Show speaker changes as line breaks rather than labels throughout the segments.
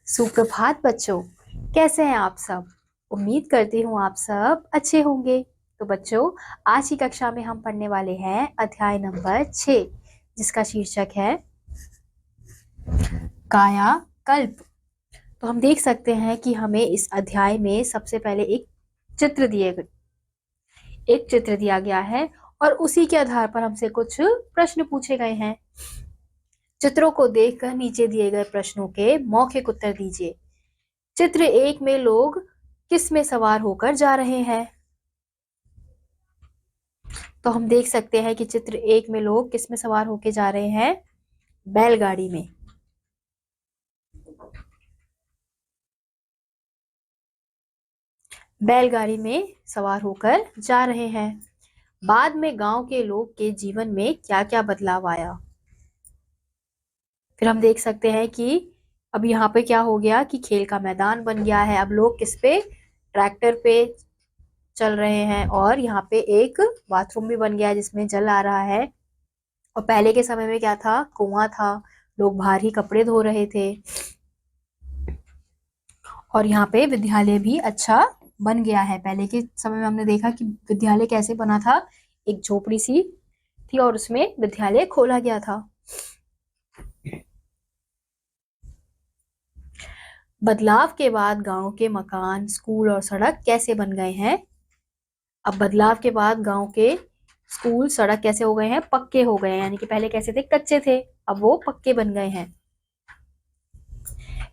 सुप्रभात बच्चों, कैसे हैं आप सब। उम्मीद करती हूँ आप सब अच्छे होंगे। तो बच्चों, आज की कक्षा में हम पढ़ने वाले हैं अध्याय नंबर 6, जिसका शीर्षक है कायाकल्प। तो हम देख सकते हैं कि हमें इस अध्याय में सबसे पहले एक चित्र दिया गया है और उसी के आधार पर हमसे कुछ प्रश्न पूछे गए हैं। चित्रों को देखकर नीचे दिए गए प्रश्नों के मौखिक उत्तर दीजिए। चित्र 1 में लोग किस में सवार होकर जा रहे हैं? तो हम देख सकते हैं कि चित्र 1 में लोग किस में सवार होकर जा रहे हैं? बैलगाड़ी में। बैलगाड़ी में सवार होकर जा रहे हैं। बाद में गांव के लोग के जीवन में क्या क्या बदलाव आया? फिर हम देख सकते हैं कि अब यहाँ पे क्या हो गया कि खेल का मैदान बन गया है। अब लोग किस पे? ट्रैक्टर पे चल रहे हैं और यहाँ पे एक बाथरूम भी बन गया है जिसमें जल आ रहा है। और पहले के समय में क्या था? कुआं था, लोग बाहर ही कपड़े धो रहे थे। और यहाँ पे विद्यालय भी अच्छा बन गया है। पहले के समय में हमने देखा कि विद्यालय कैसे बना था, एक झोपड़ी सी थी और उसमें विद्यालय खोला गया था। बदलाव के बाद गांव के मकान, स्कूल और सड़क कैसे बन गए हैं? अब बदलाव के बाद गांव के स्कूल, सड़क कैसे हो गए हैं? पक्के हो गए हैं। यानी कि पहले कैसे थे? कच्चे थे, अब वो पक्के बन गए हैं।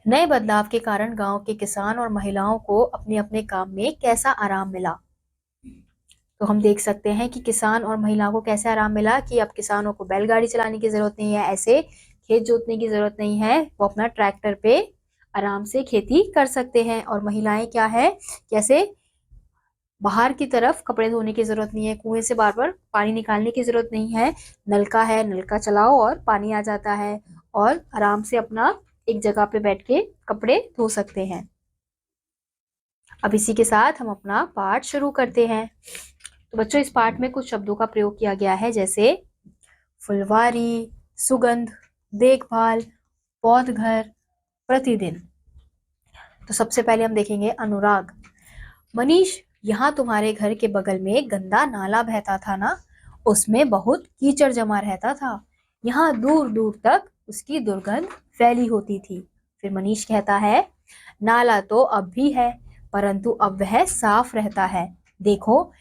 नए बदलाव के कारण गांव के किसान और महिलाओं को अपने अपने काम में कैसा आराम मिला? तो हम देख सकते हैं कि किसान और महिलाओं को कैसे आराम मिला कि अब किसानों को बैलगाड़ी चलाने की जरूरत नहीं है, ऐसे खेत जोतने की जरूरत नहीं है, वो अपना ट्रैक्टर पे आराम से खेती कर सकते हैं। और महिलाएं क्या है, कैसे बाहर की तरफ कपड़े धोने की जरूरत नहीं है, कुएं से बार बार पानी निकालने की जरूरत नहीं है, नलका है, नलका चलाओ और पानी आ जाता है और आराम से अपना एक जगह पे बैठ के कपड़े धो सकते हैं। अब इसी के साथ हम अपना पाठ शुरू करते हैं। तो बच्चों, इस पाठ में कुछ शब्दों का प्रयोग किया गया है, जैसे फुलवारी, सुगंध, देखभाल, पौधघर, प्रतिदिन। तो सबसे पहले हम देखेंगे अनुराग। मनीष, यहाँ तुम्हारे घर के बगल में गंदा नाला बहता था ना, उसमें बहुत कीचड़ जमा रहता था, यहाँ दूर दूर तक उसकी दुर्गंध फैली होती थी। फिर मनीष कहता है, नाला तो अब भी है, परंतु अब वह साफ रहता है। देखो,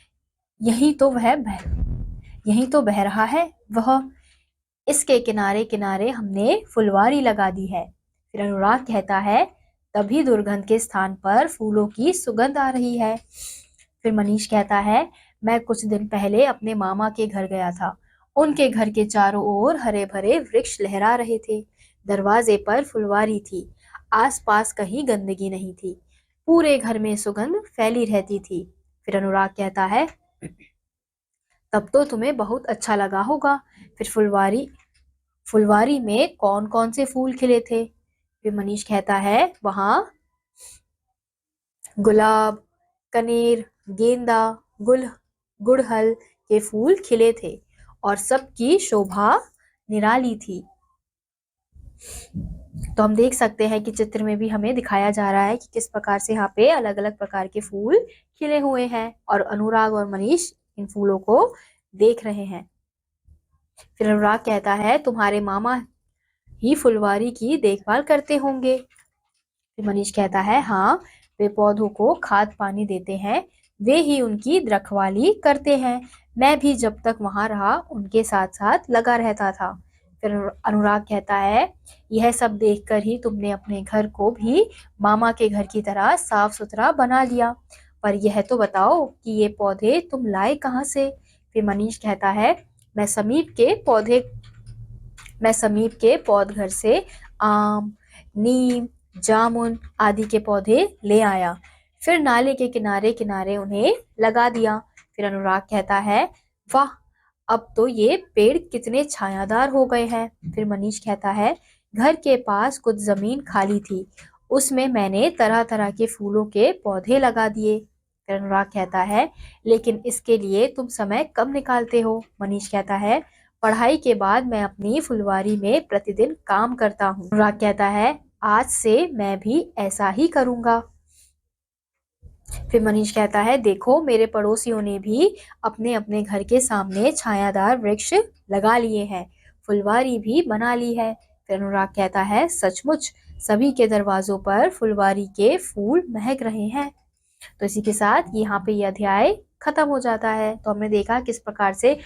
यही तो बह रहा है वह। इसके किनारे किनारे हमने फुलवारी लगा दी है। फिर अनुराग कहता है, तभी दुर्गंध के स्थान पर फूलों की सुगंध आ रही है। फिर मनीष कहता है, मैं कुछ दिन पहले अपने मामा के घर गया था। उनके घर के चारों ओर हरे भरे वृक्ष लहरा रहे थे, दरवाजे पर फुलवारी थी, आसपास कहीं गंदगी नहीं थी, पूरे घर में सुगंध फैली रहती थी। फिर अनुराग कहता है, तब तो तुम्हें बहुत अच्छा लगा होगा। फिर फुलवारी में कौन कौन से फूल खिले थे? फिर मनीष कहता है, वहां गुलाब, कनेर, गेंदा, गुड़हल के फूल खिले थे और सबकी शोभा निराली थी। तो हम देख सकते हैं कि चित्र में भी हमें दिखाया जा रहा है कि किस प्रकार से यहाँ पे अलग अलग प्रकार के फूल खिले हुए हैं और अनुराग और मनीष इन फूलों को देख रहे हैं। फिर अनुराग कहता है, तुम्हारे मामा ही फुलवारी की देखभाल करते होंगे। फिर मनीष कहता है, हाँ, वे पौधों को खाद पानी देते हैं, वे ही उनकी रखवाली करते हैं। मैं भी जब तक वहां रहा उनके साथ साथ लगा रहता था। फिर अनुराग कहता है, यह सब देखकर ही तुमने अपने घर को भी मामा के घर की तरह साफ सुथरा बना लिया, पर यह तो बताओ कि ये पौधे तुम लाए कहाँ से? फिर मनीष कहता है, मैं समीप के पौधघर से आम, नीम, जामुन आदि के पौधे ले आया, फिर नाले के किनारे किनारे उन्हें लगा दिया। फिर अनुराग कहता है, वाह, अब तो ये पेड़ कितने छायादार हो गए हैं। फिर मनीष कहता है, घर के पास कुछ जमीन खाली थी, उसमें मैंने तरह तरह के फूलों के पौधे लगा दिए। फिर अनुराग कहता है, लेकिन इसके लिए तुम समय कब निकालते हो? मनीष कहता है, पढ़ाई के बाद मैं अपनी फुलवारी में प्रतिदिन काम करता हूँ। अनुराग कहता है, आज से मैं भी ऐसा ही करूंगा। फिर मनीष कहता है, देखो मेरे पड़ोसियों ने भी अपने अपने घर के सामने छायादार वृक्ष लगा लिए हैं, फुलवारी भी बना ली है। फिर अनुराग कहता है, सचमुच सभी के दरवाजों पर फुलवारी के फूल महक रहे हैं। तो इसी के साथ यहाँ पे यह अध्याय खत्म हो जाता है। तो हमने देखा किस प्रकार से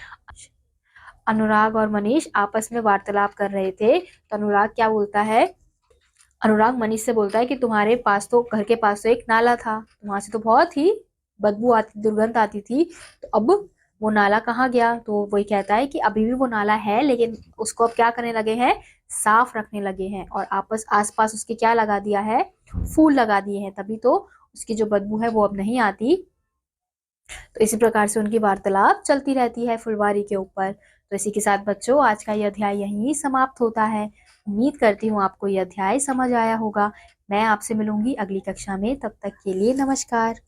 अनुराग और मनीष आपस में वार्तालाप कर रहे थे। तो अनुराग क्या बोलता है, अनुराग मनीष से बोलता है कि तुम्हारे पास तो, घर के पास तो एक नाला था, वहां से तो बहुत ही बदबू आती, दुर्गंध आती थी, तो अब वो नाला कहाँ गया? तो वही कहता है कि अभी भी वो नाला है, लेकिन उसको अब क्या करने लगे हैं, साफ रखने लगे हैं, और आसपास उसके क्या लगा दिया है, फूल लगा दिए हैं, तभी तो उसकी जो बदबू है वो अब नहीं आती। तो इसी प्रकार से उनकी वार्तालाप चलती रहती है फुलवारी के ऊपर। तो इसी के साथ बच्चों आज का यह अध्याय यहीं समाप्त होता है। उम्मीद करती हूँ आपको यह अध्याय समझ आया होगा। मैं आपसे मिलूंगी अगली कक्षा में, तब तक के लिए नमस्कार।